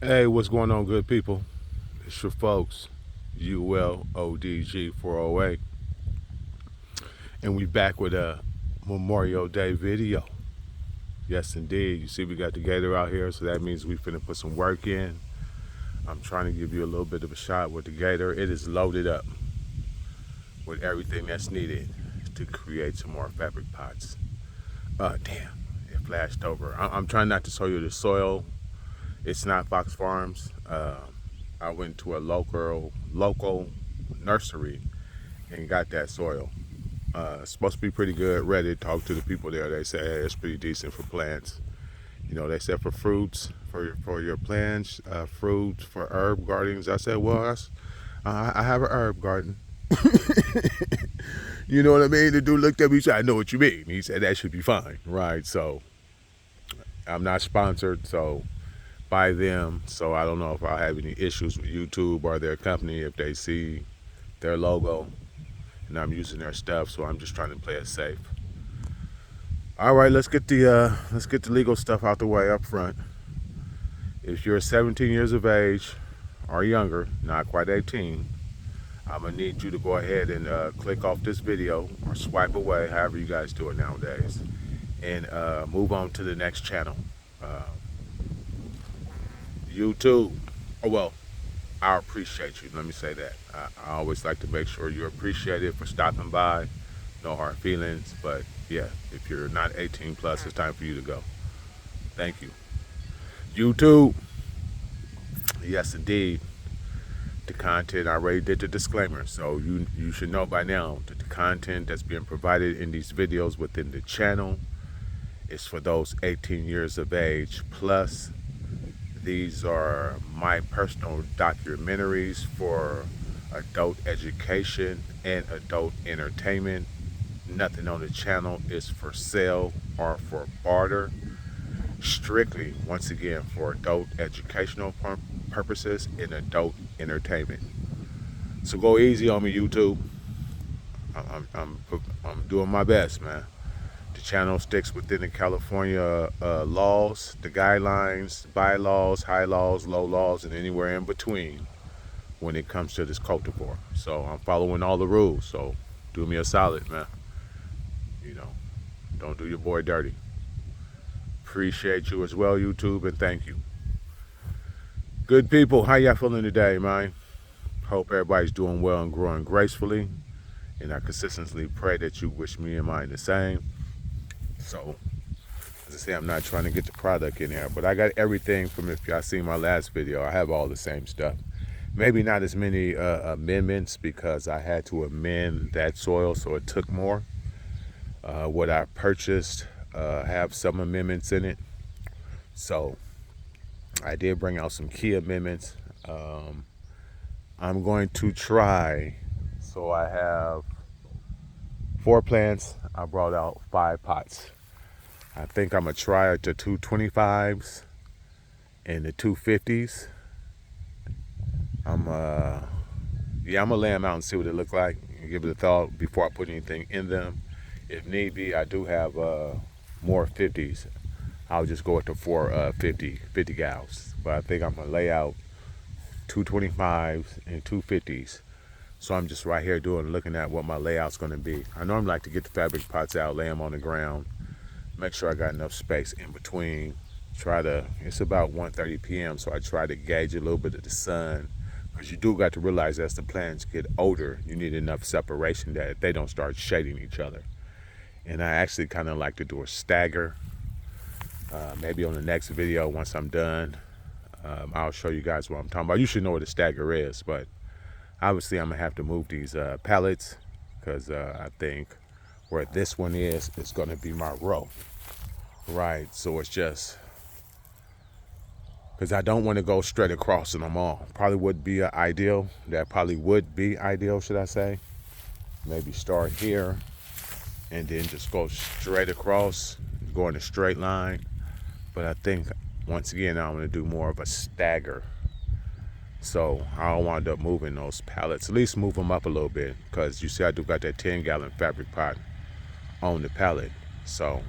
Hey, what's going on, good people? It's your folks, ULODG 408, and we back with a Memorial Day video. Yes, indeed. You see, we got the gator out here, so that means we finna put some work in. I'm trying to give you a little bit of a shot with the gator. It is loaded up with everything that's needed to create some more fabric pots. Damn, it flashed over. I'm trying not to show you the soil. It's not Fox Farms. I went to a local nursery and got that soil. It's supposed to be pretty good. Ready to talk to the people there. They say hey, it's pretty decent for plants. You know, they said for fruits, for your plants, fruits, for herb gardens. I said, well, I have an herb garden. You know what I mean? The dude looked at me and said, I know what you mean. He said that should be fine, right? So I'm not sponsored, so by them. So I don't know if I'll have any issues with YouTube or their company if they see their logo and I'm using their stuff. So I'm just trying to play it safe. All right, let's get the legal stuff out the way up front. If you're 17 years of age or younger, not quite 18, I'm gonna need you to go ahead and click off this video or swipe away, however you guys do it nowadays, and move on to the next channel. YouTube. Oh, well, I appreciate you. Let me say that. I always like to make sure you're appreciated for stopping by. No hard feelings, but yeah, if you're not 18 plus, it's time for you to go. Thank you. YouTube. Yes, indeed. The content, I already did the disclaimer, so you should know by now that the content that's being provided in these videos within the channel is for those 18 years of age plus. These are my personal documentaries for adult education and adult entertainment. Nothing on the channel is for sale or for barter. Strictly, once again, for adult educational purposes and adult entertainment. So go easy on me, YouTube. I'm doing my best, man. The channel sticks within the California laws, the guidelines, bylaws, high laws, low laws, and anywhere in between when it comes to this cultivar. So I'm following all the rules. So do me a solid, man. You know, don't do your boy dirty. Appreciate you as well, YouTube, and thank you. Good people, how y'all feeling today, man? Hope everybody's doing well and growing gracefully. And I consistently pray that you wish me and mine the same. So, as I say, I'm not trying to get the product in there, but I got everything from, if y'all seen my last video, I have all the same stuff. Maybe not as many amendments because I had to amend that soil, so it took more. What I purchased have some amendments in it. So, I did bring out some key amendments. I'm going to try, so I have 4 plants. I brought out 5 pots. I think I'm gonna try the 225s and the 250s. I'm gonna lay them out and see what it look like and give it a thought before I put anything in them. If need be, I do have more 50s. I'll just go with the 50 gals. But I think I'm gonna lay out 225s and 250s. So I'm just right here looking at what my layout's gonna be. I normally like to get the fabric pots out, lay them on the ground, make sure I got enough space in between. It's about 1:30 p.m. so I try to gauge a little bit of the sun, because you do got to realize as the plants get older, you need enough separation that they don't start shading each other. And I actually kind of like to do a stagger. Maybe on the next video, once I'm done, I'll show you guys what I'm talking about. You should know what a stagger is, but obviously I'm gonna have to move these pallets because I think where this one is gonna be my row. Right, so it's just, because I don't want to go straight across them all. Probably would be ideal. That probably would be ideal, should I say. Maybe start here and then just go straight across, go in a straight line. But I think, once again, I'm going to do more of a stagger. So I'll wind up moving those pallets, at least move them up a little bit, because you see I do got that 10-gallon fabric pot on the pallet. So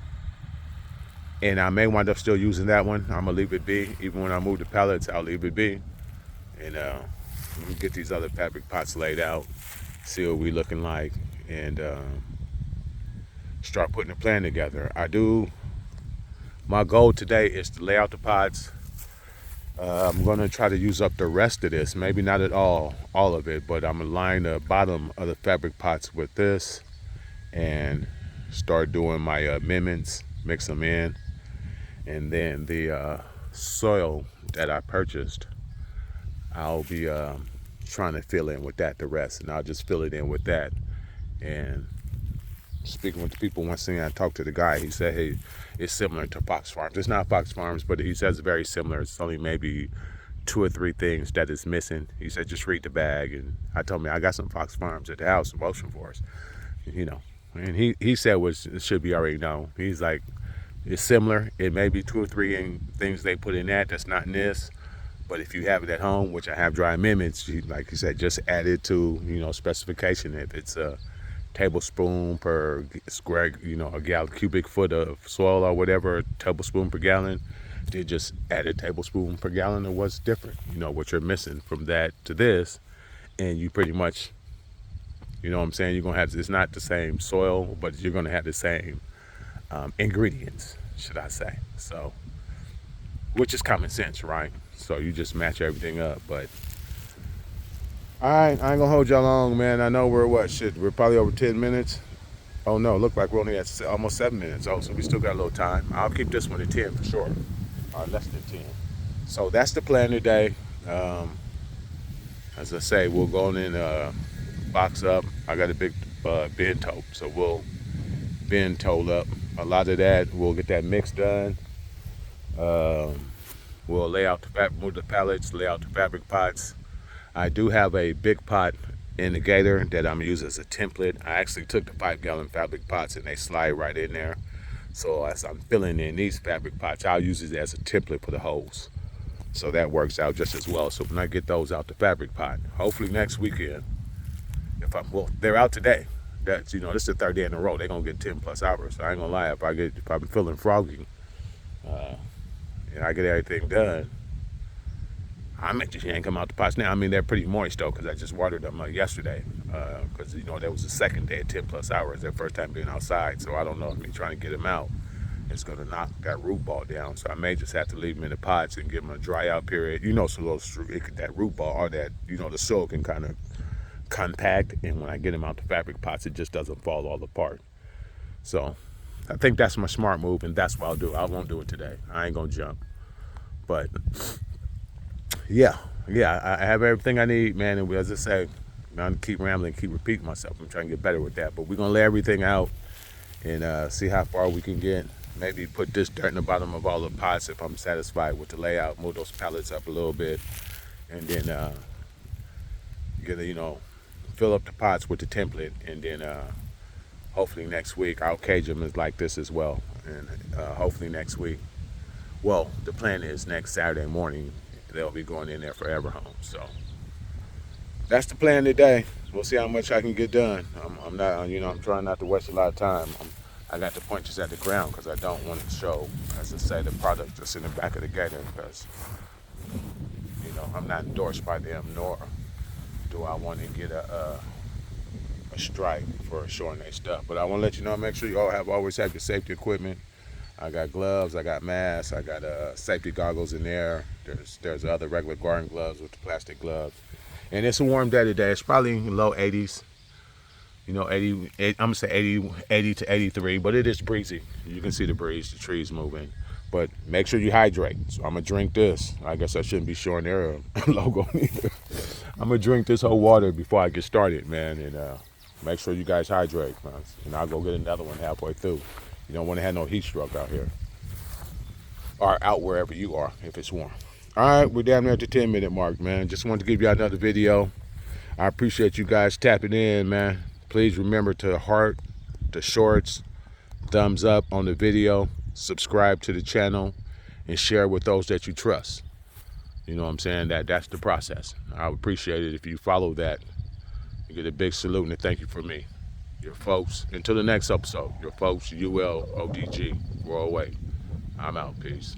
and I may wind up still using that one. I'm gonna leave it be. Even when I move the pallets, I'll leave it be. And let me get these other fabric pots laid out, see what we looking like, and start putting a plan together. My goal today is to lay out the pots. I'm gonna try to use up the rest of this, maybe not at all of it, but I'm gonna line the bottom of the fabric pots with this and start doing my amendments, mix them in, and then the soil that I purchased, I'll be trying to fill in with that the rest, and I'll just fill it in with that. And speaking with the people, once thing I talked to the guy, he said, hey, it's similar to Fox Farms. It's not Fox Farms, but he says it's very similar. It's only maybe 2 or 3 things that is missing. He said, just read the bag. And I told him, I got some Fox Farms at the house, some Ocean Forest, you know. And he said it should be already known. He's like, it's similar. It may be 2 or 3 things they put in that's not in this. But if you have it at home, which I have dry amendments, like you said, just add it to, specification. If it's a tablespoon per square, a cubic foot of soil or whatever, a tablespoon per gallon, they just add a tablespoon per gallon of what's different, what you're missing from that to this. And you pretty much, what I'm saying, you're going to have, it's not the same soil, but you're going to have the same ingredients, should I say. So, which is common sense, right? So you just match everything up. But all right, I ain't gonna hold y'all long, man. I know we're probably over 10 minutes. Oh no, look like we're only at almost 7 minutes. Oh, so we still got a little time. I'll keep this one at 10 for sure, or less than 10. So that's the plan today. As I say, we'll go in box up. I got a big bin tote, so we'll bin tote up a lot of that. We'll get that mix done. We'll lay out move the pallets, lay out the fabric pots. I do have a big pot in the gator that I'm using as a template. I actually took the 5-gallon fabric pots and they slide right in there. So as I'm filling in these fabric pots, I'll use it as a template for the holes. So that works out just as well. So when I get those out the fabric pot, hopefully next weekend, they're out today. That's, this is the 3rd day in a row. They're gonna get 10 plus hours. So I ain't gonna lie, if I'm feeling froggy, and I get everything done, I may just yank them out the pots now. I mean, they're pretty moist though, because I just watered them yesterday. Because that was the 2nd day at 10 plus hours, their first time being outside. So I don't know if me trying to get them out is going to knock that root ball down. So I may just have to leave them in the pots and give them a dry out period. So that root ball or that the soil can kind of compact, and when I get them out the fabric pots, it just doesn't fall all apart. So I think that's my smart move, and that's what I'll do. I won't do it today. I ain't gonna jump. But yeah, I have everything I need, man. And as I say, I'm keep rambling, keep repeating myself. I'm trying to get better with that. But we're gonna lay everything out and see how far we can get. Maybe put this dirt in the bottom of all the pots if I'm satisfied with the layout. Move those pallets up a little bit, and then fill up the pots with the template, and then hopefully next week I'll cage them as like this as well. And hopefully next week, well, the plan is next Saturday morning they'll be going in there forever home. So that's the plan today. We'll see how much I can get done. I'm not, I'm trying not to waste a lot of time. I got to point this at the ground because I don't want to show, as I say, the product that's in the back of the gator, because I'm not endorsed by them, nor do I want to get a strike for showing their stuff. But I want to let you know, make sure you always have your safety equipment. I got gloves, I got masks, I got safety goggles in there. There's other regular garden gloves with the plastic gloves. And it's a warm day today. It's probably low 80s. 80, I'm gonna say 80 to 83, but it is breezy. You can see the breeze, the trees moving. But make sure you hydrate. So I'm gonna drink this. I guess I shouldn't be showing their logo either. I'm gonna drink this whole water before I get started, man. And make sure you guys hydrate, man. And I'll go get another one halfway through. You don't want to have no heat stroke out here. Or out wherever you are, if it's warm. All right, we're down there at the 10-minute mark, man. Just wanted to give you another video. I appreciate you guys tapping in, man. Please remember to heart the shorts, thumbs up on the video, subscribe to the channel, and share with those that you trust. You know what I'm saying? That's the process. I would appreciate it if you follow that. You get a big salute and a thank you from me. Your folks, until the next episode, your folks, ULODG, roll away. I'm out. Peace.